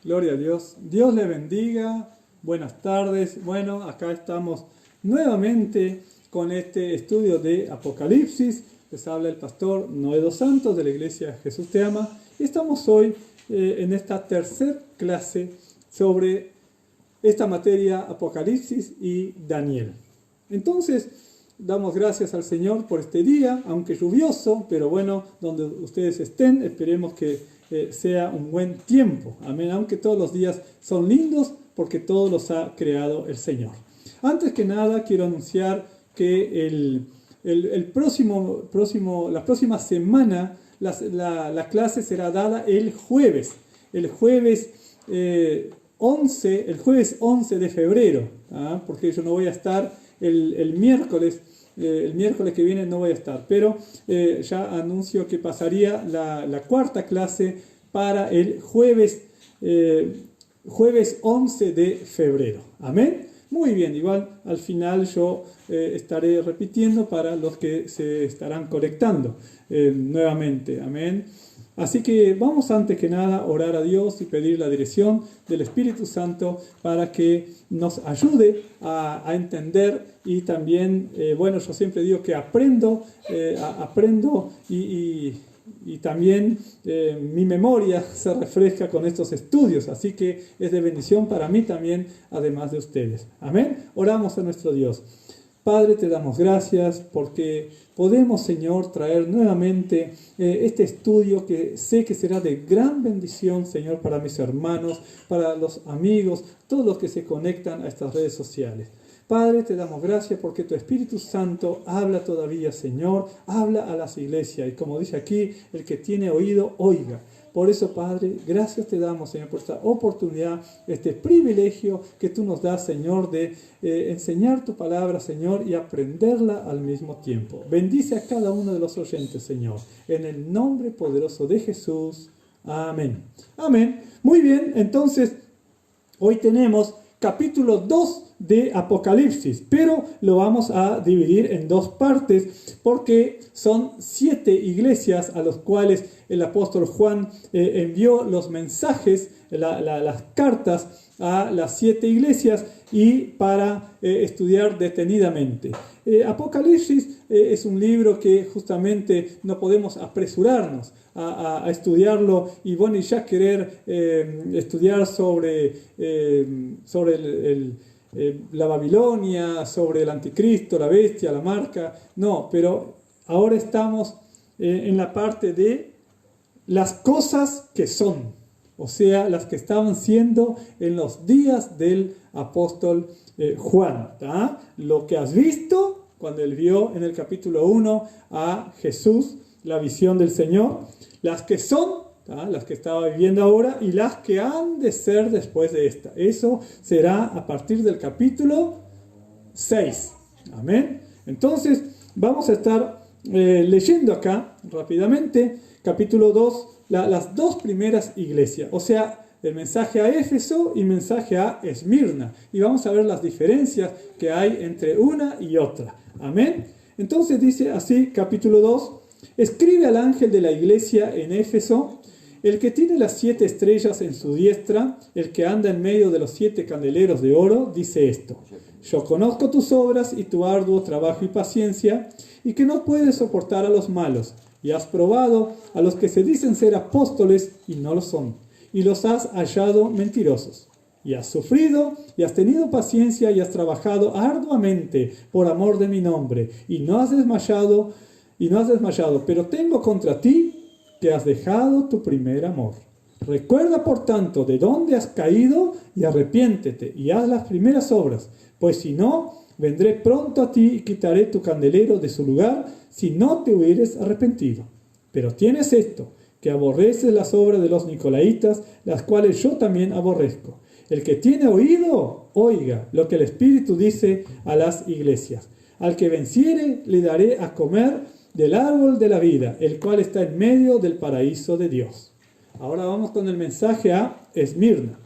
Gloria a Dios. Dios le bendiga. Buenas tardes. Bueno, acá estamos nuevamente con este estudio de Apocalipsis. Les habla el pastor Noé dos Santos de la Iglesia Jesús Te Ama. Y estamos hoy en esta tercera clase sobre esta materia Apocalipsis y Daniel. Entonces, damos gracias al Señor por este día, aunque lluvioso, pero bueno, donde ustedes estén, esperemos que sea un buen tiempo. Amén. Aunque todos los días son lindos, porque todos los ha creado el Señor. Antes que nada, quiero anunciar que la próxima semana la clase será dada el jueves. El jueves 11 de febrero, porque yo no voy a estar el miércoles. El miércoles que viene no voy a estar, pero ya anuncio que pasaría la cuarta clase para el jueves 11 de febrero. Amén. Muy bien, igual al final yo estaré repitiendo para los que se estarán conectando nuevamente. Amén. Así que vamos antes que nada a orar a Dios y pedir la dirección del Espíritu Santo para que nos ayude a entender y también, yo siempre digo que aprendo y también mi memoria se refresca con estos estudios, así que es de bendición para mí también, además de ustedes. Amén. Oramos a nuestro Dios. Padre, te damos gracias porque podemos, Señor, traer nuevamente este estudio que sé que será de gran bendición, Señor, para mis hermanos, para los amigos, todos los que se conectan a estas redes sociales. Padre, te damos gracias porque tu Espíritu Santo habla todavía, Señor, habla a las iglesias. Y como dice aquí, el que tiene oído, oiga. Por eso, Padre, gracias te damos, Señor, por esta oportunidad, este privilegio que tú nos das, Señor, de enseñar tu palabra, Señor, y aprenderla al mismo tiempo. Bendice a cada uno de los oyentes, Señor, en el nombre poderoso de Jesús. Amén. Amén. Muy bien, entonces, hoy tenemos capítulo 2 de Apocalipsis, pero lo vamos a dividir en dos partes porque son 7 iglesias a las cuales el apóstol Juan envió los mensajes, las cartas a las 7 iglesias y para estudiar detenidamente. Apocalipsis es un libro que justamente no podemos apresurarnos a estudiarlo y ya querer estudiar sobre la Babilonia, sobre el anticristo, la bestia, la marca. No, pero ahora estamos en la parte de las cosas que son, o sea, las que estaban siendo en los días del apóstol Juan. Lo que has visto cuando él vio en el capítulo 1 a Jesús, la visión del Señor, las que son, las que estaba viviendo ahora y las que han de ser después de esta. Eso será a partir del capítulo 6. Amén. Entonces vamos a estar leyendo acá rápidamente capítulo 2, las dos primeras iglesias, o sea, el mensaje a Éfeso y el mensaje a Esmirna, y vamos a ver las diferencias que hay entre una y otra. Amén. Entonces dice así, capítulo 2, escribe al ángel de la iglesia en Éfeso, el que tiene las 7 estrellas en su diestra, el que anda en medio de los 7 candeleros de oro, dice esto: yo conozco tus obras y tu arduo trabajo y paciencia, y que no puedes soportar a los malos, y has probado a los que se dicen ser apóstoles y no lo son, y los has hallado mentirosos. Y has sufrido, y has tenido paciencia, y has trabajado arduamente por amor de mi nombre, y no has desmayado, pero tengo contra ti que has dejado tu primer amor. Recuerda, por tanto, de dónde has caído, y arrepiéntete, y haz las primeras obras, pues si no, vendré pronto a ti y quitaré tu candelero de su lugar, si no te hubieres arrepentido. Pero tienes esto, que aborreces las obras de los nicolaitas, las cuales yo también aborrezco. El que tiene oído, oiga lo que el Espíritu dice a las iglesias. Al que venciere, le daré a comer del árbol de la vida, el cual está en medio del paraíso de Dios. Ahora vamos con el mensaje a Esmirna.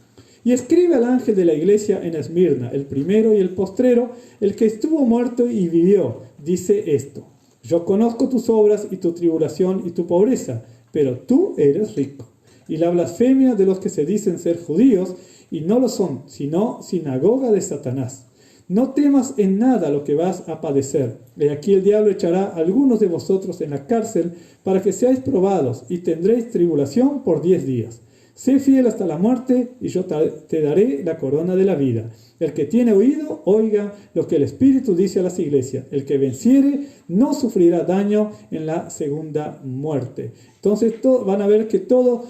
Y escribe al ángel de la iglesia en Esmirna, el primero y el postrero, el que estuvo muerto y vivió, dice esto: yo conozco tus obras y tu tribulación y tu pobreza, pero tú eres rico. y la blasfemia de los que se dicen ser judíos y no lo son, sino sinagoga de Satanás. No temas en nada lo que vas a padecer. He aquí el diablo echará a algunos de vosotros en la cárcel para que seáis probados y tendréis tribulación por 10 días. Sé fiel hasta la muerte y yo te daré la corona de la vida. El que tiene oído, oiga lo que el Espíritu dice a las iglesias. El que venciere no sufrirá daño en la segunda muerte. Entonces van a ver que todas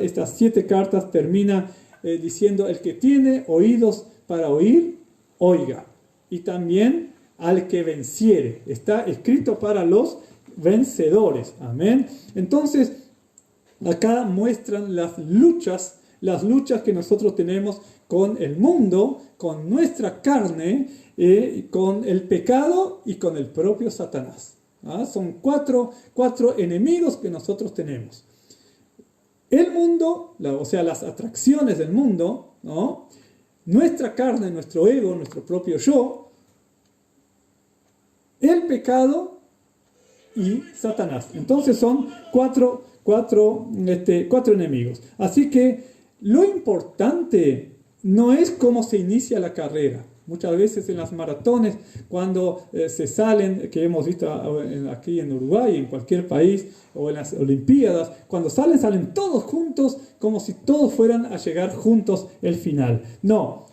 estas 7 cartas termina diciendo el que tiene oídos para oír, oiga. Y también al que venciere. Está escrito para los vencedores. Amén. Entonces, acá muestran las luchas que nosotros tenemos con el mundo, con nuestra carne, con el pecado y con el propio Satanás. Son cuatro enemigos que nosotros tenemos. El mundo, o sea, las atracciones del mundo, ¿no? Nuestra carne, nuestro ego, nuestro propio yo, el pecado y Satanás. Entonces son cuatro enemigos. Así que lo importante no es cómo se inicia la carrera. Muchas veces en las maratones, cuando se salen, que hemos visto aquí en Uruguay, en cualquier país, o en las Olimpiadas, cuando salen todos juntos, como si todos fueran a llegar juntos el final. No,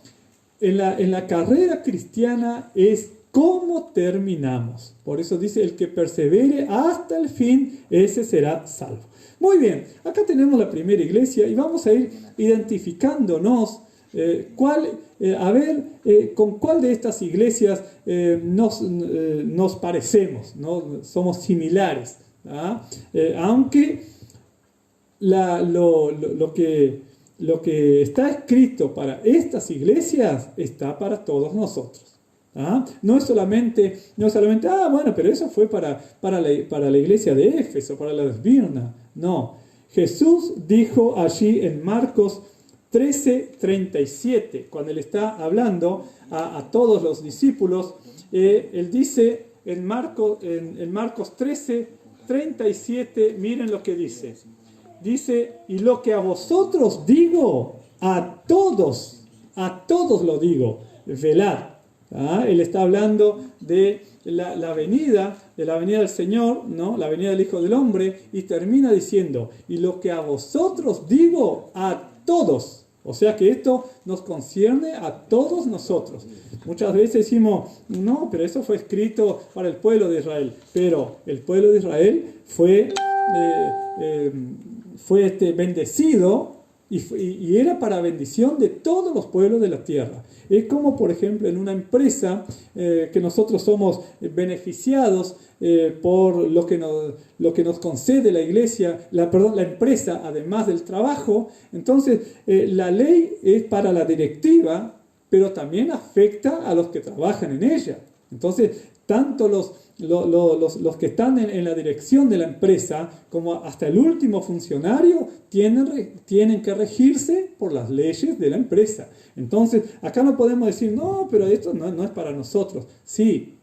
en la carrera cristiana es cómo terminamos. Por eso dice, el que persevere hasta el fin, ese será salvo. Muy bien, acá tenemos la primera iglesia y vamos a ir identificándonos con cuál de estas iglesias nos parecemos, ¿no? Somos similares. Aunque lo que está escrito para estas iglesias está para todos nosotros. No es solamente, bueno, pero eso fue para la iglesia de Éfeso, para la de Esmirna. No, Jesús dijo allí en Marcos 13:37, cuando él está hablando a todos los discípulos, él dice en Marcos 13:37, miren lo que dice. Dice, y lo que a vosotros digo, a todos lo digo, velad. Él está hablando de la venida del Señor, ¿no? La venida del Hijo del Hombre, y termina diciendo, y lo que a vosotros digo, a todos. O sea que esto nos concierne a todos nosotros. Muchas veces decimos, no, pero eso fue escrito para el pueblo de Israel. Pero el pueblo de Israel fue bendecido y era para bendición de todos los pueblos de la tierra. Es como, por ejemplo, en una empresa que nosotros somos beneficiados por lo que nos concede la iglesia, la empresa, además del trabajo. Entonces, la ley es para la directiva, pero también afecta a los que trabajan en ella. Entonces, tanto los que están en la dirección de la empresa como hasta el último funcionario tienen que regirse por las leyes de la empresa. Entonces, acá no podemos decir, no, pero esto no es para nosotros. Sí,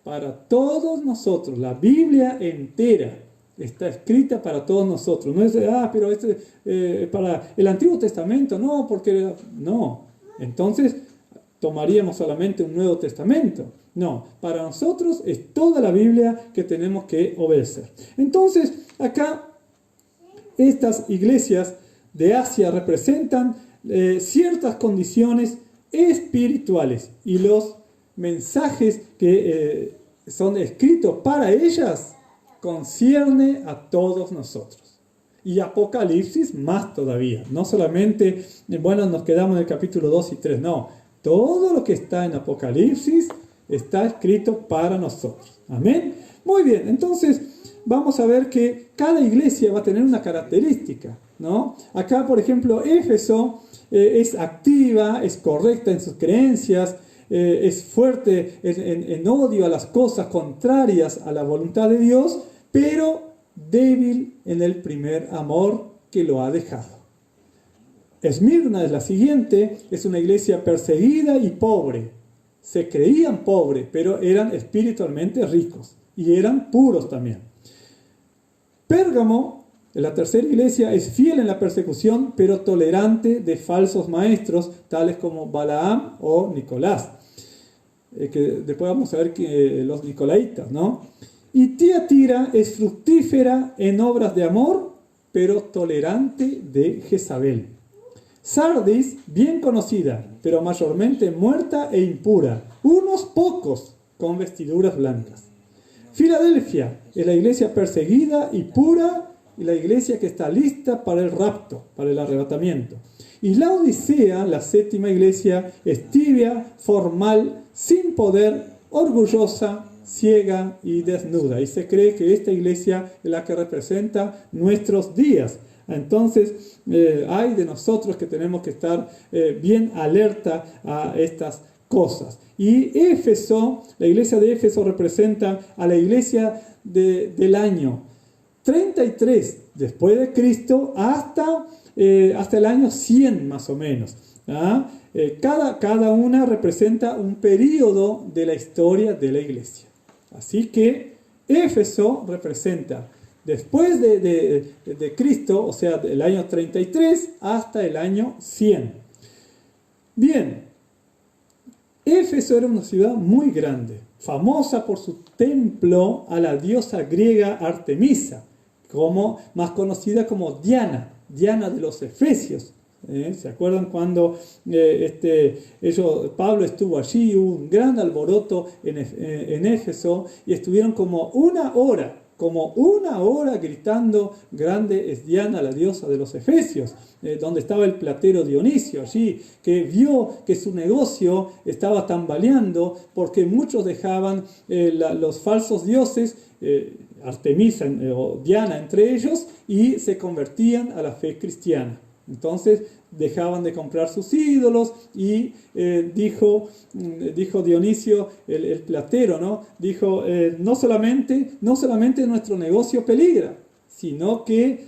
para todos nosotros. La Biblia entera está escrita para todos nosotros. No es, pero para el Antiguo Testamento, no, porque no. Entonces, tomaríamos solamente un Nuevo Testamento. No, para nosotros es toda la Biblia que tenemos que obedecer. Entonces, acá, estas iglesias de Asia representan ciertas condiciones espirituales y los mensajes que son escritos para ellas concierne a todos nosotros. Y Apocalipsis más todavía. No solamente, bueno, nos quedamos en el capítulo 2 y 3, no. Todo lo que está en Apocalipsis está escrito para nosotros. Amén. Muy bien, entonces vamos a ver que cada iglesia va a tener una característica, ¿no? Acá, por ejemplo, Éfeso es activa, es correcta en sus creencias, es fuerte en odio a las cosas contrarias a la voluntad de Dios, pero débil en el primer amor que lo ha dejado. Esmirna es la siguiente, es una iglesia perseguida y pobre. Se creían pobres, pero eran espiritualmente ricos y eran puros también. Pérgamo La tercera iglesia es fiel en la persecución, pero tolerante de falsos maestros, tales como Balaam o Nicolás. Que después vamos a ver que los nicolaitas, ¿no? Y Tiatira es fructífera en obras de amor, pero tolerante de Jezabel. Sardis, bien conocida, pero mayormente muerta e impura, unos pocos con vestiduras blancas. Filadelfia es la iglesia perseguida y pura, y la iglesia que está lista para el rapto, para el arrebatamiento. Y la Odisea, la séptima iglesia, es tibia, formal, sin poder, orgullosa, ciega y desnuda. Y se cree que esta iglesia es la que representa nuestros días. Entonces, hay de nosotros que tenemos que estar bien alerta a estas cosas. Y Éfeso, la iglesia de Éfeso representa a la iglesia del año 33 después de Cristo hasta el año 100 más o menos. ¿Ah? Cada una representa un periodo de la historia de la iglesia. Así que Éfeso representa después de Cristo, o sea, del año 33 hasta el año 100. Bien, Éfeso era una ciudad muy grande, famosa por su templo a la diosa griega Artemisa, más conocida como Diana de los Efesios. ¿Se acuerdan cuando Pablo estuvo allí? Hubo un gran alboroto en Éfeso y estuvieron como una hora gritando: grande es Diana, la diosa de los Efesios, donde estaba el platero Dionisio allí, que vio que su negocio estaba tambaleando porque muchos dejaban los falsos dioses, Artemisa o Diana entre ellos, y se convertían a la fe cristiana. Entonces dejaban de comprar sus ídolos y dijo Dionisio, el platero, ¿no? Dijo, no solamente nuestro negocio peligra, sino que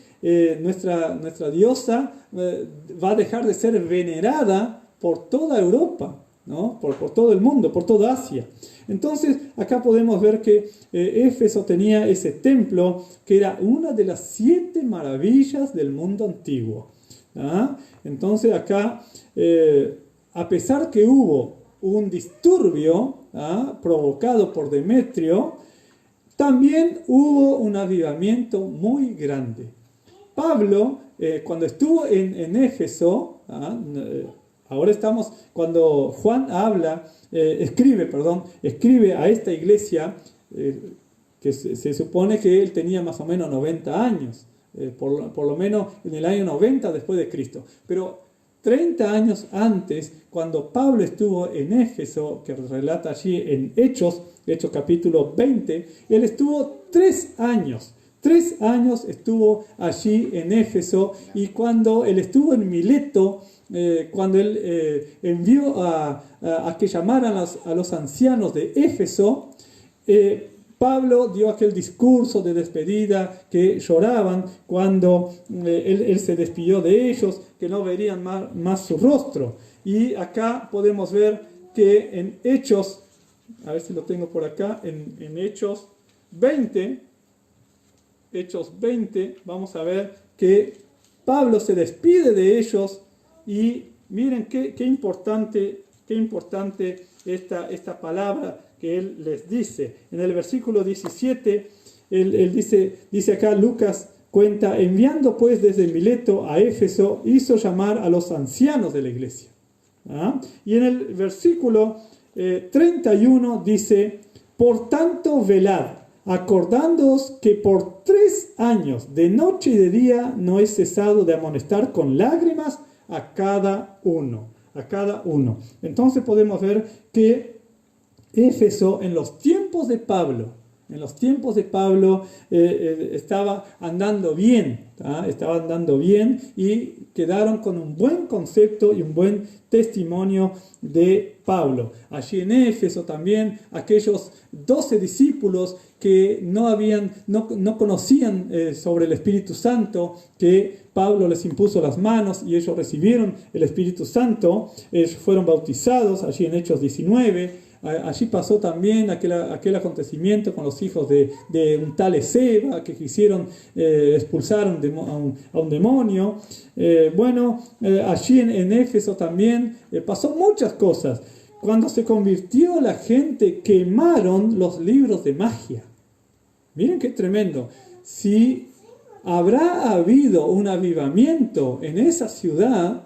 nuestra diosa va a dejar de ser venerada por toda Europa, ¿no? Por todo el mundo, por toda Asia. Entonces acá podemos ver que Éfeso tenía ese templo que era una de las 7 maravillas del mundo antiguo. ¿Ah? Entonces acá, a pesar que hubo un disturbio provocado por Demetrio, también hubo un avivamiento muy grande. Pablo, cuando estuvo en Éfeso, ahora estamos, cuando Juan escribe a esta iglesia, que se supone que él tenía más o menos 90 años. Por lo menos en el año 90 después de Cristo. Pero 30 años antes, cuando Pablo estuvo en Éfeso, que relata allí en Hechos capítulo 20, él estuvo 3 años. 3 años estuvo allí en Éfeso, y cuando él estuvo en Mileto, cuando él envió a que llamaran a los ancianos de Éfeso, Pablo dio aquel discurso de despedida que lloraban cuando él se despidió de ellos, que no verían más su rostro. Y acá podemos ver que en Hechos, a ver si lo tengo por acá, en Hechos 20, vamos a ver que Pablo se despide de ellos, y miren qué importante esta palabra que él les dice. En el versículo 17, él dice acá, Lucas cuenta: enviando pues desde Mileto a Éfeso, hizo llamar a los ancianos de la iglesia. Y en el versículo 31 dice: por tanto velad, acordándoos que por 3 años, de noche y de día, no he cesado de amonestar con lágrimas a cada uno. Entonces podemos ver que Éfeso, en los tiempos de Pablo, estaba andando bien, y quedaron con un buen concepto y un buen testimonio de Pablo. Allí en Éfeso también aquellos 12 discípulos que no conocían sobre el Espíritu Santo, que Pablo les impuso las manos y ellos recibieron el Espíritu Santo, ellos fueron bautizados allí en Hechos 19. Allí pasó también aquel acontecimiento con los hijos de un tal Ezeba que quisieron expulsar a un demonio. Allí en Éfeso también pasó muchas cosas. Cuando se convirtió la gente, quemaron los libros de magia. Miren qué tremendo. Si habrá habido un avivamiento en esa ciudad,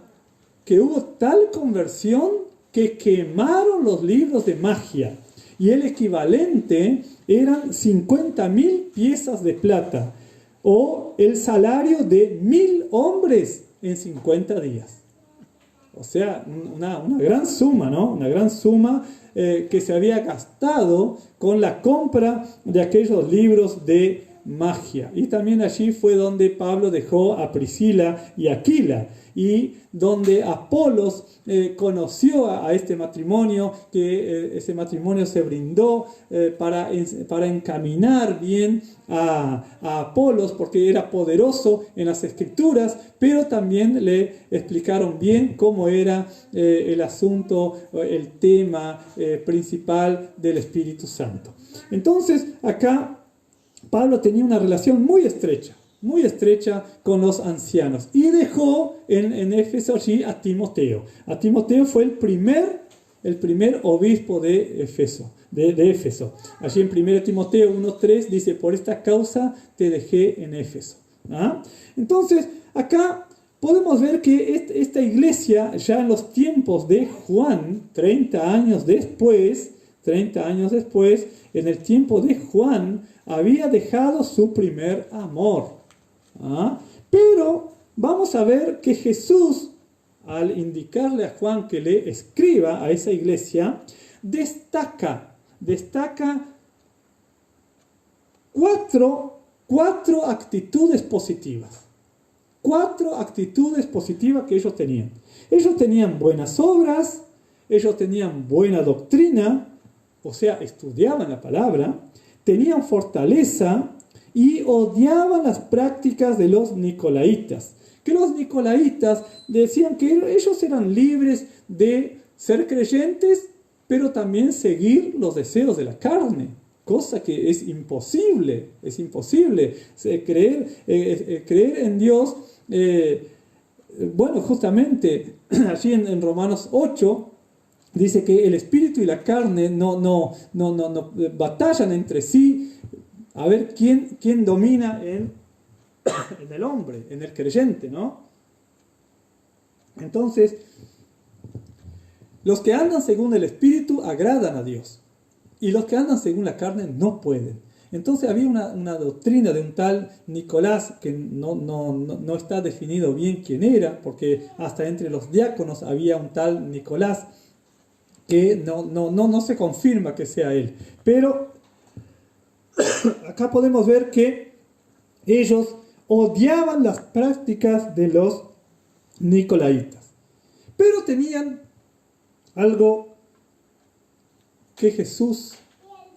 que hubo tal conversión que quemaron los libros de magia. Y el equivalente eran 50.000 piezas de plata, o el salario de 1.000 hombres en 50 días. O sea, una gran suma, ¿no? Una gran suma que se había gastado con la compra de aquellos libros de magia. Y también allí fue donde Pablo dejó a Priscila y Aquila, y donde Apolos conoció a este matrimonio, que ese matrimonio se brindó para encaminar bien a Apolos, porque era poderoso en las escrituras, pero también le explicaron bien cómo era el asunto, el tema principal del Espíritu Santo. Entonces, acá Pablo tenía una relación muy estrecha con los ancianos, y dejó en Éfeso allí a Timoteo. A Timoteo fue el primer obispo de Éfeso. Allí en 1 Timoteo 1:3 dice: por esta causa te dejé en Éfeso. Entonces, acá podemos ver que esta iglesia, ya en los tiempos de Juan, 30 años después, en el tiempo de Juan, había dejado su primer amor. Pero vamos a ver que Jesús, al indicarle a Juan que le escriba a esa iglesia, destaca cuatro actitudes positivas. 4 actitudes positivas que ellos tenían. Ellos tenían buenas obras, ellos tenían buena doctrina, o sea, estudiaban la palabra, tenían fortaleza y odiaban las prácticas de los nicolaitas. Que los nicolaitas decían que ellos eran libres de ser creyentes, pero también seguir los deseos de la carne, cosa que es imposible. Creer en Dios. Justamente allí en Romanos 8 dice que el espíritu y la carne no batallan entre sí, a ver quién domina en el hombre, en el creyente, ¿no? Entonces, los que andan según el espíritu agradan a Dios, y los que andan según la carne no pueden. Entonces había una doctrina de un tal Nicolás, que no está definido bien quién era, porque hasta entre los diáconos había un tal Nicolás, que no se confirma que sea él. Pero acá podemos ver que ellos odiaban las prácticas de los nicolaitas, pero tenían algo que Jesús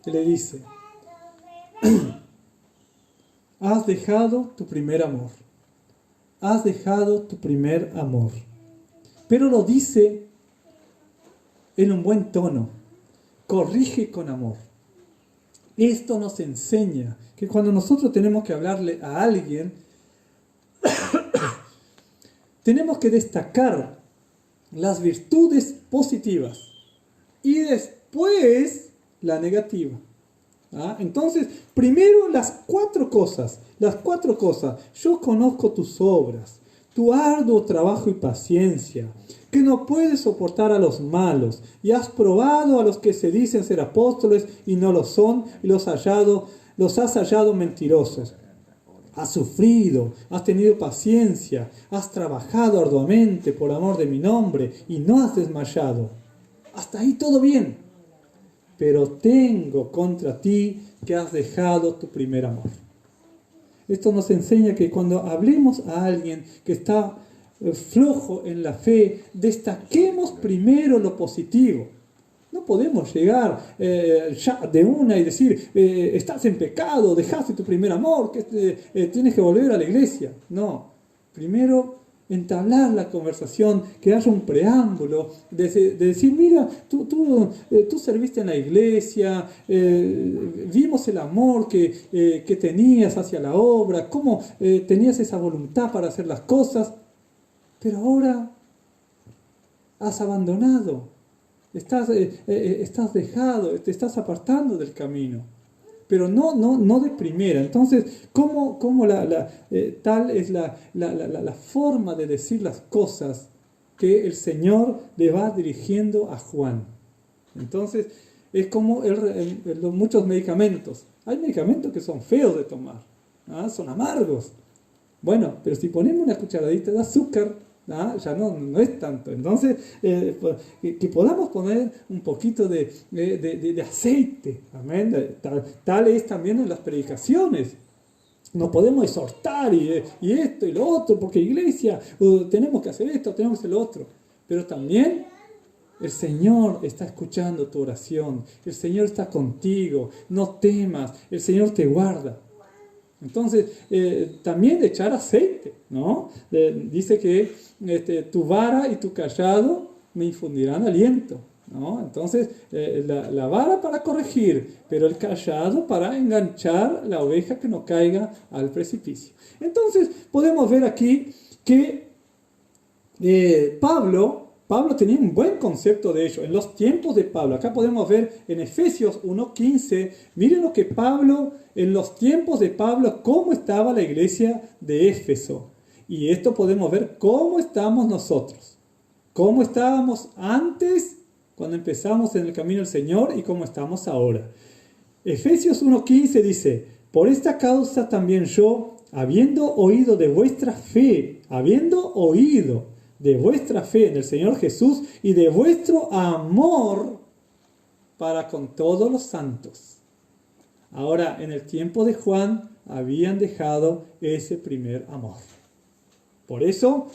le dice: has dejado tu primer amor. Has dejado tu primer amor. Pero lo dice en un buen tono. Corrige con amor. Esto nos enseña que cuando nosotros tenemos que hablarle a alguien, tenemos que destacar las virtudes positivas y después la negativa. Entonces, primero las cuatro cosas. Yo conozco tus obras, tu arduo trabajo y paciencia, que no puedes soportar a los malos, y has probado a los que se dicen ser apóstoles y no lo son, y los has hallado mentirosos. Has sufrido, has tenido paciencia, has trabajado arduamente por amor de mi nombre y no has desmayado. Hasta ahí todo bien. Pero tengo contra ti que has dejado tu primer amor. Esto nos enseña que cuando hablemos a alguien que está flojo en la fe, destaquemos primero lo positivo. No podemos llegar ya de una y decir, estás en pecado, dejaste tu primer amor, que tienes que volver a la iglesia. No, primero entablar la conversación, que haya un preámbulo, de decir, mira, tú serviste en la iglesia, vimos el amor que tenías hacia la obra, cómo tenías esa voluntad para hacer las cosas, pero ahora has abandonado, estás dejado, te estás apartando del camino. Pero no de primera. Entonces, ¿cómo tal es la forma de decir las cosas que el Señor le va dirigiendo a Juan? Entonces, es como muchos medicamentos. Hay medicamentos que son feos de tomar, ¿ah? Son amargos. Bueno, pero si ponemos una cucharadita de azúcar, ¿ah? Ya no es tanto. Entonces, que podamos poner un poquito de aceite. Amén. Tal es también en las predicaciones. No podemos exhortar y esto y lo otro, porque iglesia, tenemos que hacer esto, tenemos que hacer lo otro. Pero también el Señor está escuchando tu oración. El Señor está contigo. No temas. El Señor te guarda. Entonces, también echar aceite, ¿no? Dice que tu vara y tu cayado me infundirán aliento, ¿no? Entonces, la vara para corregir, pero el cayado para enganchar la oveja que no caiga al precipicio. Entonces, podemos ver aquí que Pablo tenía un buen concepto de ello. En los tiempos de Pablo, acá podemos ver en Efesios 1:15, miren lo que Pablo, en los tiempos de Pablo, cómo estaba la iglesia de Éfeso. Y esto podemos ver cómo estamos nosotros. Cómo estábamos antes, cuando empezamos en el camino del Señor, y cómo estamos ahora. Efesios 1:15 dice, por esta causa también yo, habiendo oído de vuestra fe en el Señor Jesús y de vuestro amor para con todos los santos. Ahora, en el tiempo de Juan, habían dejado ese primer amor. Por eso,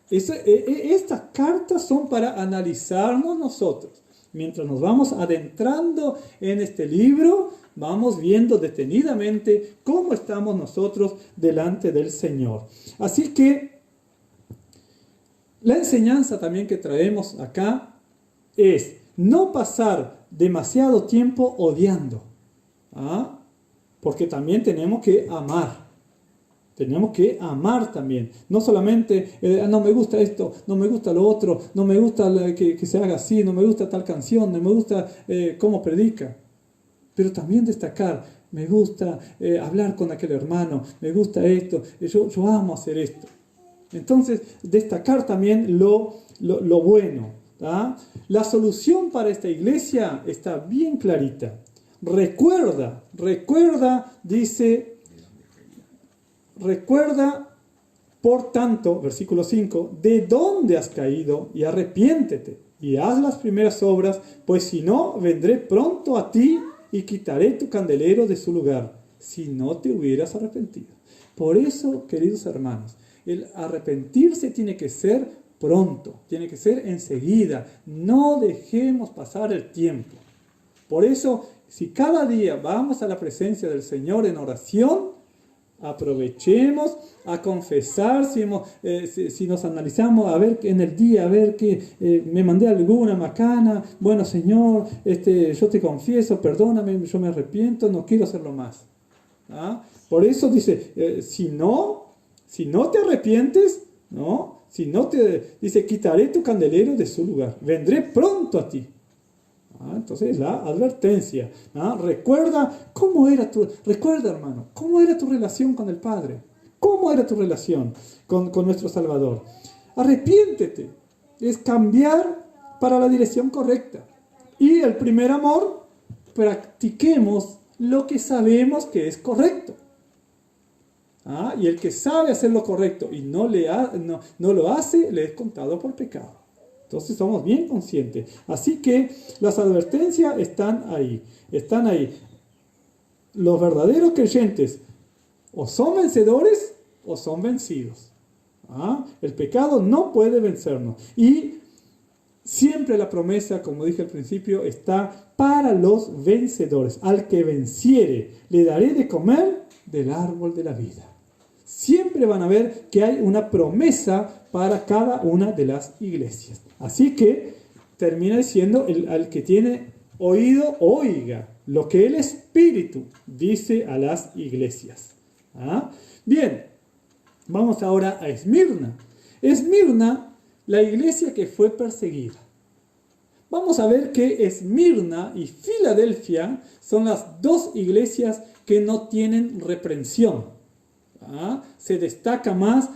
estas cartas son para analizarnos nosotros. Mientras nos vamos adentrando en este libro, vamos viendo detenidamente cómo estamos nosotros delante del Señor. Así que, la enseñanza también que traemos acá es no pasar demasiado tiempo odiando, ¿ah? Porque también tenemos que amar. Tenemos que amar también. No solamente, no me gusta esto, no me gusta lo otro, no me gusta que se haga así, no me gusta tal canción, no me gusta cómo predica. Pero también destacar, me gusta hablar con aquel hermano, me gusta esto, yo amo hacer esto. Entonces, destacar también lo bueno, ¿tá? La solución para esta iglesia está bien clarita. Recuerda, dice, recuerda, por tanto, versículo 5, de dónde has caído y arrepiéntete y haz las primeras obras, pues si no, vendré pronto a ti y quitaré tu candelero de su lugar, si no te hubieras arrepentido. Por eso, queridos hermanos, el arrepentirse tiene que ser pronto, tiene que ser enseguida. No dejemos pasar el tiempo. Por eso, si cada día vamos a la presencia del Señor en oración, aprovechemos a confesar, si nos analizamos, a ver en el día, a ver que me mandé alguna macana, bueno Señor, yo te confieso, perdóname, yo me arrepiento, no quiero hacerlo más. ¿Ah? Por eso dice, si no te arrepientes, ¿no? Dice, quitaré tu candelero de su lugar, vendré pronto a ti. Entonces la advertencia, ¿no? Recuerda, hermano, cómo era tu relación con el Padre, cómo era tu relación con nuestro Salvador. Arrepiéntete, es cambiar para la dirección correcta. Y el primer amor, practiquemos lo que sabemos que es correcto. Y el que sabe hacer lo correcto y no lo hace, le es contado por pecado. Entonces somos bien conscientes. Así que las advertencias están ahí. Los verdaderos creyentes o son vencedores o son vencidos. El pecado no puede vencernos. Y siempre la promesa, como dije al principio, está para los vencedores. Al que venciere, le daré de comer del árbol de la vida. Siempre van a ver que hay una promesa para cada una de las iglesias. Así que termina diciendo, al que tiene oído, oiga lo que el Espíritu dice a las iglesias. Bien, vamos ahora a Esmirna. Esmirna, la iglesia que fue perseguida. Vamos a ver que Esmirna y Filadelfia son las dos iglesias que no tienen reprensión. Se destaca más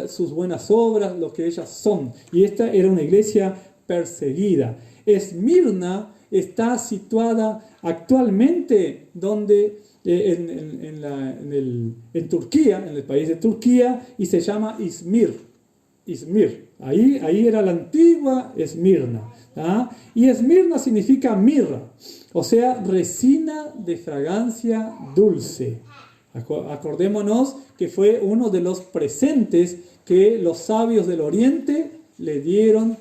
sus buenas obras, lo que ellas son. Y esta era una iglesia perseguida. Esmirna está situada actualmente en Turquía, en el país de Turquía, y se llama Izmir. Ahí era la antigua Esmirna. Y Esmirna significa mirra, o sea, resina de fragancia dulce. Acordémonos que fue uno de los presentes que los sabios del Oriente le dieron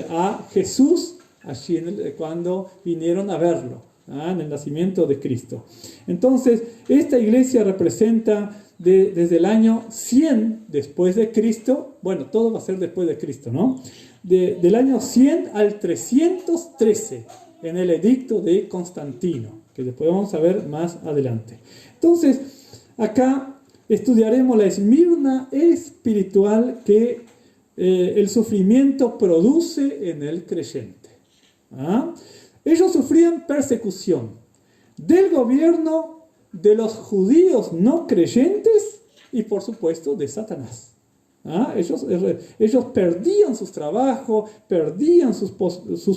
a Jesús allí cuando vinieron a verlo, en el nacimiento de Cristo. Entonces, esta iglesia representa desde el año 100 después de Cristo, bueno, todo va a ser después de Cristo, ¿no? Del año 100 al 313, en el edicto de Constantino, que después vamos a ver más adelante. Entonces, acá estudiaremos la Esmirna espiritual que el sufrimiento produce en el creyente. Ellos sufrían persecución del gobierno, de los judíos no creyentes y, por supuesto, de Satanás. Ellos perdían sus trabajos, perdían sus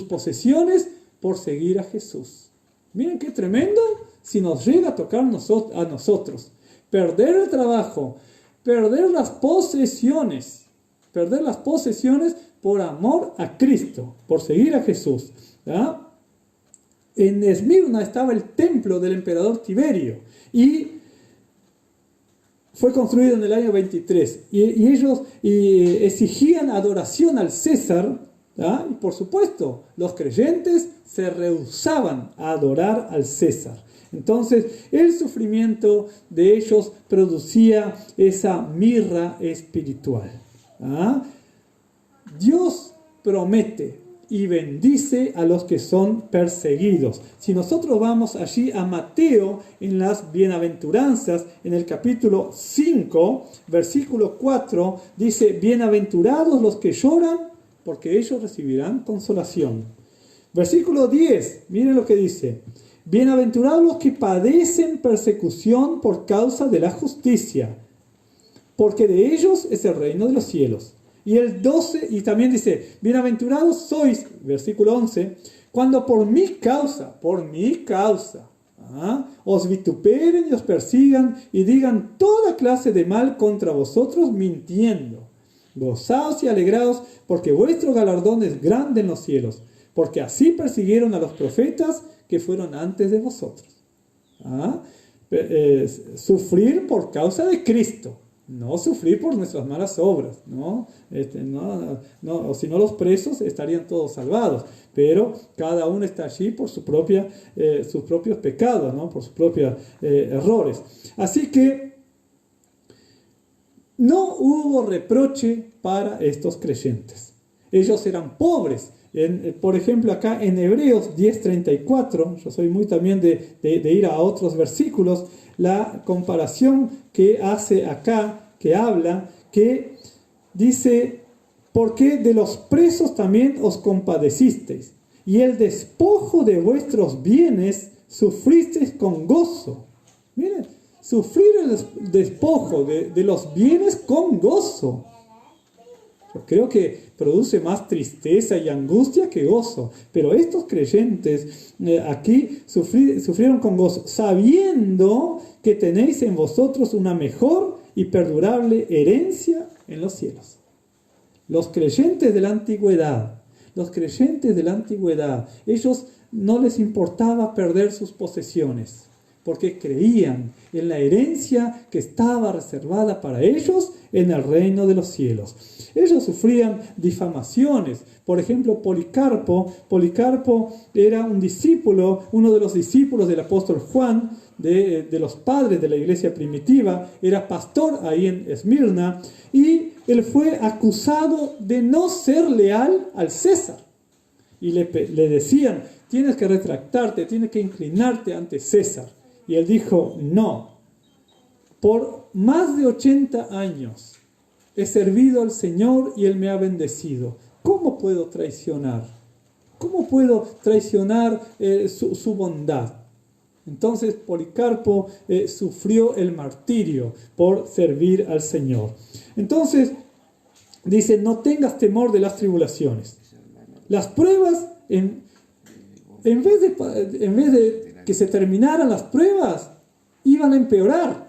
posesiones por seguir a Jesús. Miren qué tremendo si nos llega a tocar a nosotros. Perder el trabajo, perder las posesiones por amor a Cristo, por seguir a Jesús. En Esmirna estaba el templo del emperador Tiberio y fue construido en el año 23 y ellos exigían adoración al César, y por supuesto los creyentes se rehusaban a adorar al César. Entonces el sufrimiento de ellos producía esa mirra espiritual. Dios promete y bendice a los que son perseguidos. Si nosotros vamos allí a Mateo en las bienaventuranzas, en el capítulo 5, versículo 4, dice: bienaventurados los que lloran, porque ellos recibirán consolación. Versículo 10, miren lo que dice: bienaventurados los que padecen persecución por causa de la justicia, porque de ellos es el reino de los cielos. Y el 12, y también dice: bienaventurados sois, versículo 11, cuando por mi causa, os vituperen y os persigan y digan toda clase de mal contra vosotros mintiendo. Gozaos y alegraos, porque vuestro galardón es grande en los cielos, porque así persiguieron a los profetas que fueron antes de vosotros. Sufrir por causa de Cristo. No sufrir por nuestras malas obras, ¿no? O si no, los presos estarían todos salvados, pero cada uno está allí por sus propios pecados, ¿no? Por sus propios errores. Así que no hubo reproche para estos creyentes. Ellos eran pobres. Por ejemplo, acá en Hebreos 10:34, yo soy muy también de ir a otros versículos, la comparación que hace acá, que habla, que dice: porque de los presos también os compadecisteis, y el despojo de vuestros bienes sufristeis con gozo. Miren, sufrir el despojo de los bienes con gozo. Yo creo que produce más tristeza y angustia que gozo. Pero estos creyentes aquí sufrieron con gozo, sabiendo que tenéis en vosotros una mejor y perdurable herencia en los cielos. Los creyentes de la antigüedad, ellos no les importaba perder sus posesiones, porque creían en la herencia que estaba reservada para ellos en el reino de los cielos. Ellos sufrían difamaciones. Por ejemplo, Policarpo era un discípulo, uno de los discípulos del apóstol Juan, de los padres de la iglesia primitiva, era pastor ahí en Esmirna, y él fue acusado de no ser leal al César. Y le decían, tienes que retractarte, tienes que inclinarte ante César. Y él dijo, no, por más de 80 años he servido al Señor y Él me ha bendecido. ¿Cómo puedo traicionar? ¿Cómo puedo traicionar su bondad? Entonces Policarpo sufrió el martirio por servir al Señor. Entonces dice, no tengas temor de las tribulaciones. Las pruebas, en vez de que se terminaran las pruebas, iban a empeorar.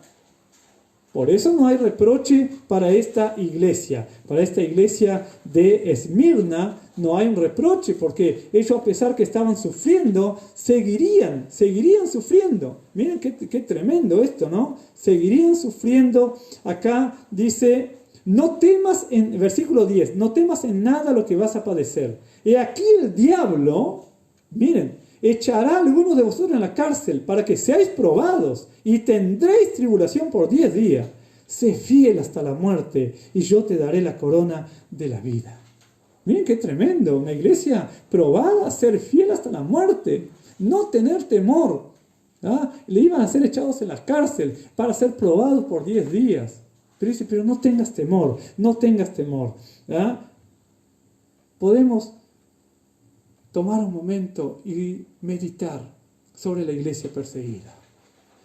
Por eso no hay reproche para esta iglesia. Para esta iglesia de Esmirna no hay un reproche, porque ellos, a pesar que estaban sufriendo, seguirían sufriendo. Miren qué tremendo esto, ¿no? Seguirían sufriendo. Acá dice, no temas, en versículo 10, no temas en nada lo que vas a padecer. Y aquí el diablo, miren, echará a algunos de vosotros en la cárcel para que seáis probados y tendréis tribulación por 10 días. Sé fiel hasta la muerte y yo te daré la corona de la vida. Miren qué tremendo, una iglesia probada, ser fiel hasta la muerte, no tener temor. Le iban a ser echados en la cárcel para ser probados por 10 días. Pero dice, pero no tengas temor, no tengas temor. Podemos tomar un momento y meditar sobre la iglesia perseguida,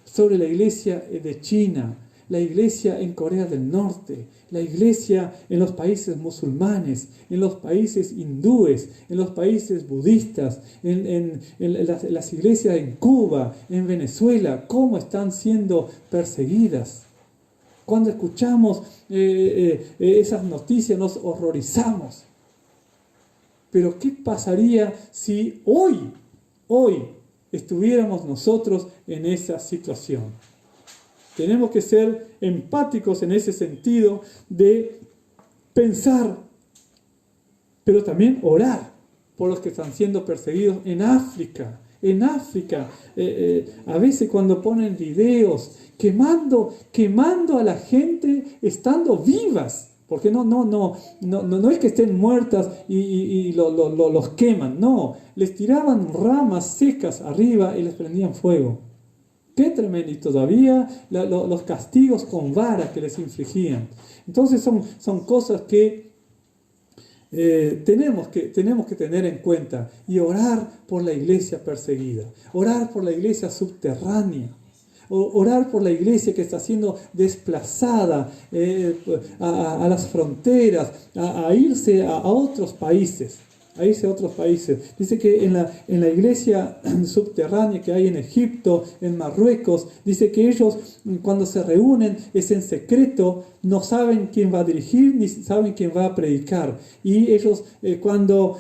sobre la iglesia de China, la iglesia en Corea del Norte, la iglesia en los países musulmanes, en los países hindúes, en los países budistas, en las iglesias en Cuba, en Venezuela, cómo están siendo perseguidas. Cuando escuchamos esas noticias nos horrorizamos. Pero ¿qué pasaría si hoy estuviéramos nosotros en esa situación? Tenemos que ser empáticos en ese sentido de pensar, pero también orar por los que están siendo perseguidos en África. En África, a veces cuando ponen videos quemando a la gente estando vivas. Porque no es que estén muertas y los queman, no, les tiraban ramas secas arriba y les prendían fuego. ¡Qué tremendo! Y todavía los castigos con vara que les infligían. Entonces son cosas que tenemos que tener en cuenta y orar por la iglesia perseguida, orar por la iglesia subterránea. Orar por la iglesia que está siendo desplazada a las fronteras, a irse a otros países. Dice que en la iglesia subterránea que hay en Egipto, en Marruecos, dice que ellos cuando se reúnen es en secreto, no saben quién va a dirigir ni saben quién va a predicar. Y ellos cuando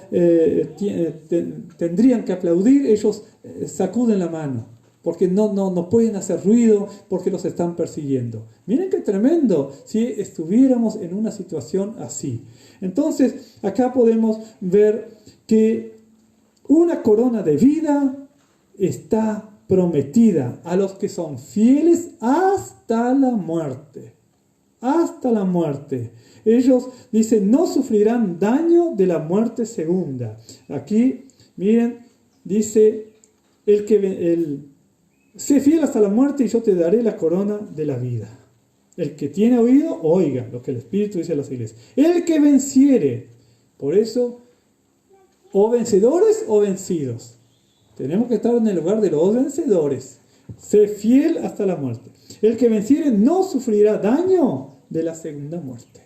tendrían que aplaudir, ellos sacuden la mano. Porque no pueden hacer ruido porque los están persiguiendo. Miren qué tremendo si estuviéramos en una situación así. Entonces, acá podemos ver que una corona de vida está prometida a los que son fieles hasta la muerte. Hasta la muerte. Ellos, dicen, no sufrirán daño de la muerte segunda. Aquí, miren, dice, sé fiel hasta la muerte y yo te daré la corona de la vida. El que tiene oído, oiga lo que el Espíritu dice a las iglesias. El que venciere. Por eso, o vencedores o vencidos. Tenemos que estar en el lugar de los vencedores. Sé fiel hasta la muerte. El que venciere no sufrirá daño de la segunda muerte.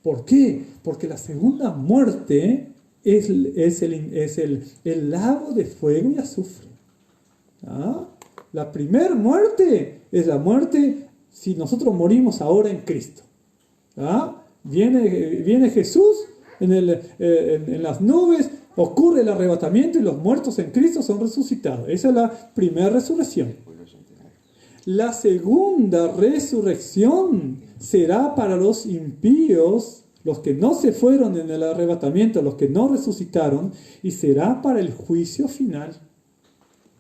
¿Por qué? Porque la segunda muerte es el lago de fuego y azufre. La primera muerte es la muerte si nosotros morimos ahora en Cristo. Viene Jesús en las nubes, ocurre el arrebatamiento y los muertos en Cristo son resucitados. Esa es la primera resurrección. la segunda resurrección será para los impíos, los que no se fueron en el arrebatamiento, los que no resucitaron, y será para el juicio final.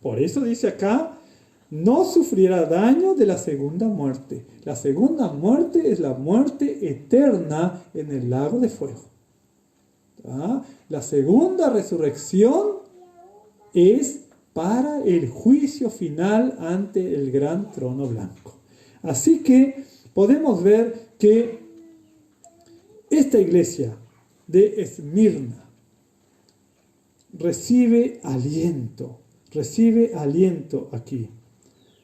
Por eso dice acá, no sufrirá daño de la segunda muerte. La segunda muerte es la muerte eterna en el lago de fuego. ¿Ah? La segunda resurrección es para el juicio final ante el gran trono blanco. Así que podemos ver que esta iglesia de Esmirna recibe aliento aquí.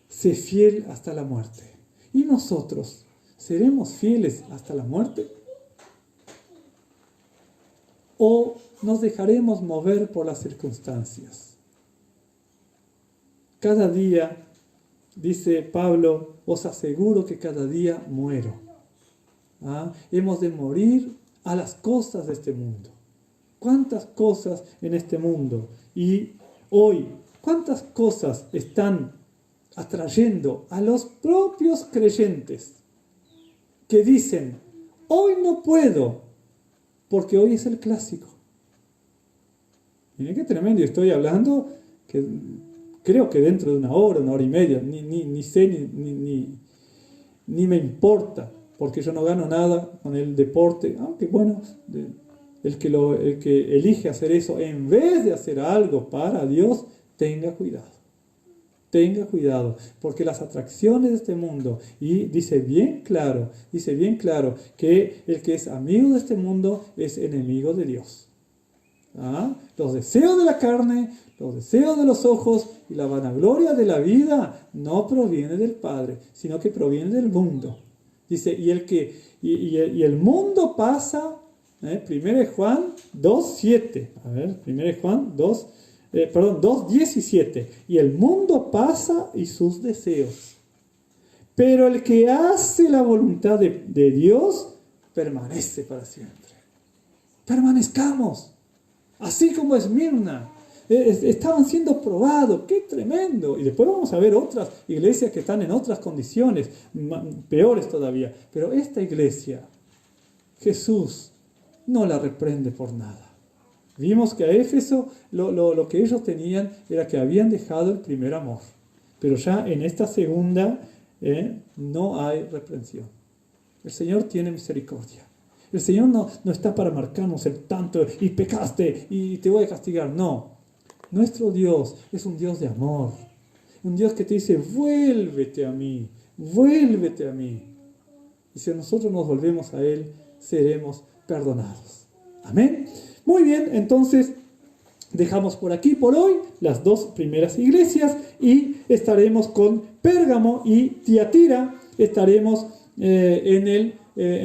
Sé fiel hasta la muerte. ¿Y nosotros seremos fieles hasta la muerte? ¿O nos dejaremos mover por las circunstancias? Cada día, dice Pablo, os aseguro que cada día muero. ¿Ah? Hemos de morir a las cosas de este mundo. ¿Cuántas cosas en este mundo? Y hoy, ¿cuántas cosas están atrayendo a los propios creyentes que dicen, hoy no puedo, porque hoy es el clásico? Miren qué tremendo, estoy hablando que creo que dentro de una hora y media, ni sé, ni me importa, porque yo no gano nada con el deporte, aunque bueno, el que elige hacer eso en vez de hacer algo para Dios, tenga cuidado, porque las atracciones de este mundo, y dice bien claro, que el que es amigo de este mundo es enemigo de Dios. ¿Ah? Los deseos de la carne, los deseos de los ojos y la vanagloria de la vida no proviene del Padre, sino que proviene del mundo. Dice, y el mundo pasa, 1 Juan 2:7, a ver, 1 Juan 2:17, y el mundo pasa y sus deseos, pero el que hace la voluntad de Dios permanece para siempre. Permanezcamos, así como Esmirna. Estaban siendo probados, qué tremendo. Y después vamos a ver otras iglesias que están en otras condiciones, peores todavía. Pero esta iglesia, Jesús no la reprende por nada. Vimos que a Éfeso lo que ellos tenían era que habían dejado el primer amor. Pero ya en esta segunda no hay reprensión. El Señor tiene misericordia. El Señor no está para marcarnos el tanto y pecaste y te voy a castigar. No. Nuestro Dios es un Dios de amor. Un Dios que te dice, vuélvete a mí. Y si nosotros nos volvemos a Él, seremos perdonados. Amén. Muy bien, entonces dejamos por aquí por hoy las dos primeras iglesias y estaremos con Pérgamo y Tiatira. Estaremos en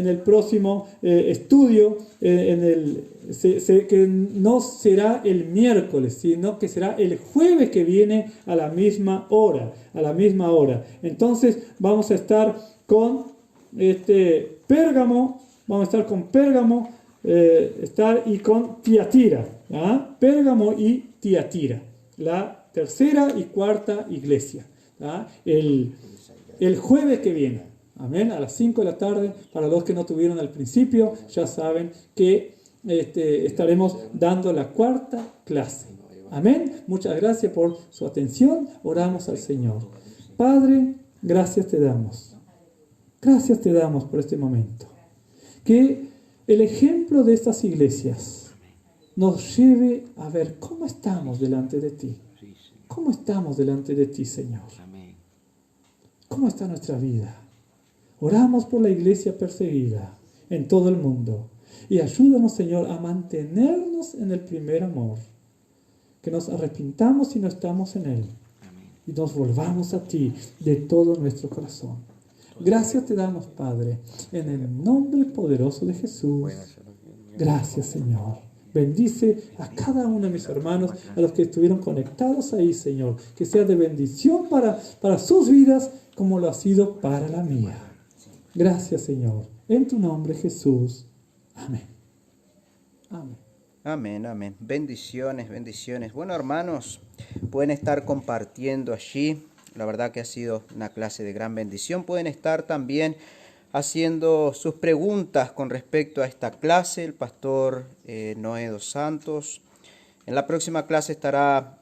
el próximo estudio, que no será el miércoles, sino que será el jueves que viene a la misma hora. Entonces vamos a estar con Pérgamo, y con Tiatira. ¿Ah? Pérgamo y Tiatira, la tercera y cuarta iglesia. ¿Ah? El jueves que viene. Amén, a las 5 de la tarde, para los que no tuvieron al principio, ya saben que estaremos dando la cuarta clase. Amén, muchas gracias por su atención, oramos al Señor. Padre, gracias te damos por este momento. Que el ejemplo de estas iglesias nos lleve a ver cómo estamos delante de ti. ¿Cómo estamos delante de ti, Señor? ¿Cómo está nuestra vida? Oramos por la iglesia perseguida en todo el mundo. Y ayúdanos, Señor, a mantenernos en el primer amor. Que nos arrepintamos si no estamos en Él. Y nos volvamos a ti de todo nuestro corazón. Gracias te damos, Padre, en el nombre poderoso de Jesús. Gracias, Señor. Bendice a cada uno de mis hermanos, a los que estuvieron conectados ahí, Señor. Que sea de bendición para sus vidas como lo ha sido para la mía. Gracias, Señor. En tu nombre, Jesús. Amén. Amén. Bendiciones. Bueno, hermanos, pueden estar compartiendo allí La verdad que ha sido una clase de gran bendición. Pueden estar también haciendo sus preguntas con respecto a esta clase, el pastor Noé dos Santos. En la próxima clase estará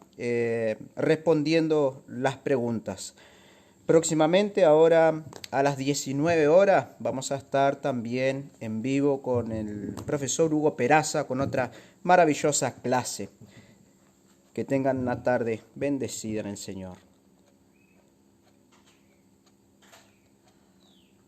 respondiendo las preguntas. Próximamente, ahora a las 19 horas, vamos a estar también en vivo con el profesor Hugo Peraza con otra maravillosa clase. Que tengan una tarde bendecida en el Señor.